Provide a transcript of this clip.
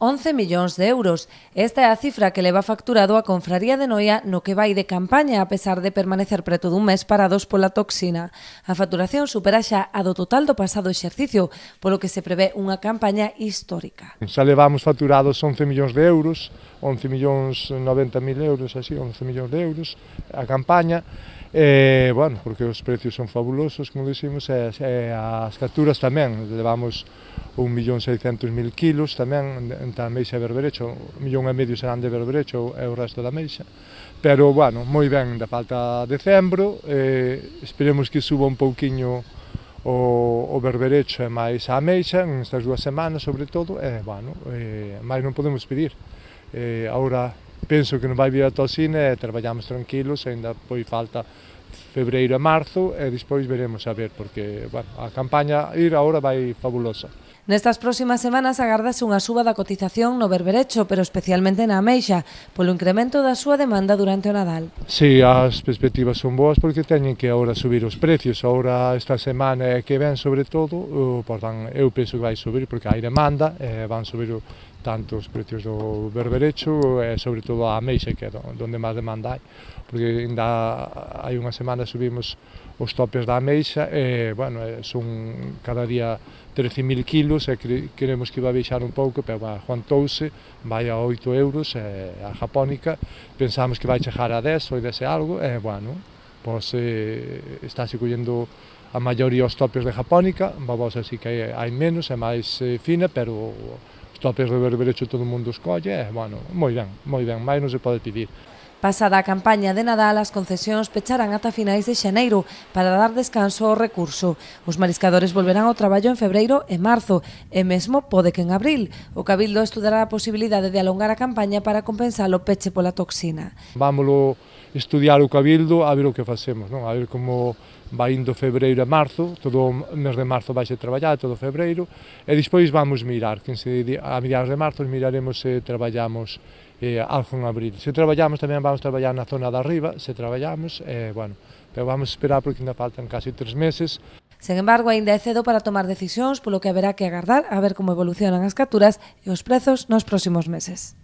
11 millóns de euros. Esta é a cifra que leva facturado a Confraría de Noia no que vai de campaña, a pesar de permanecer preto dun mes parados pola toxina. A facturación supera xa a do total do pasado exercicio, polo que se prevé unha campaña histórica. Xa levamos facturados 11 millóns de euros, 11 millóns 90.000 euros, así, 11 millóns de euros a campaña. Bueno, porque os precios son fabulosos, como dicimos, e as capturas tamén, levamos 1.600.000 kilos tamén, entre a meixa e berberecho, 1,5 millón serán de berberecho e o resto da meixa, pero, bueno, moi ben, da falta decembro, esperemos que suba un pouquiño o berberecho e máis a meixa, nestas 2 semanas, sobre todo, bueno, máis non podemos pedir. Agora, penso que non vai vir a toxina e traballamos tranquilos, ainda pois falta febreiro e marzo e despois veremos a ver, porque bueno, a campaña ir agora vai fabulosa. Nestas próximas semanas agárdase unha suba da cotización no berberecho, pero especialmente na ameixa, polo incremento da súa demanda durante o Nadal. Si, as perspectivas son boas porque teñen que agora subir os precios, agora esta semana que ven sobre todo, eu penso que vai subir porque hai demanda, van subir tanto os precios do berberecho e sobre todo a ameixa, que é onde máis demanda hai, porque ainda hai unha semana subimos os topes da ameixa e, bueno, son cada día 13.000 kilos e queremos que vai baixar un pouco, pero aguantouse, vai a 8 euros, a japónica, pensamos que vai chegar a 10 ou 10 e algo, e, bueno, pois estáse collendo a maioría os topes de japónica, babosa así que hai menos, é máis fina, pero os topes de berberecho todo o mundo os colle, e, bueno, moi ben, máis non se pode pedir. Pasada a campaña de Nadal, as concesións pecharán ata finais de xaneiro para dar descanso ao recurso. Os mariscadores volverán ao traballo en febreiro e marzo, e mesmo pode que en abril. O Cabildo estudará a posibilidade de alongar a campaña para compensar o peche pola toxina. Vámolo estudiar o Cabildo a ver o que facemos, non? A ver como vai indo febreiro e marzo, todo o mes de marzo vai ser traballar, todo febreiro, e despois vamos mirar, a mediados de marzo miraremos se traballamos algo en abril. Se traballamos tamén vamos traballar na zona de arriba, se traballamos, bueno, pero vamos esperar porque ainda faltan casi 3 meses. Sen embargo, aínda é cedo para tomar decisións, polo que haberá que agardar a ver como evolucionan as capturas e os prezos nos próximos meses.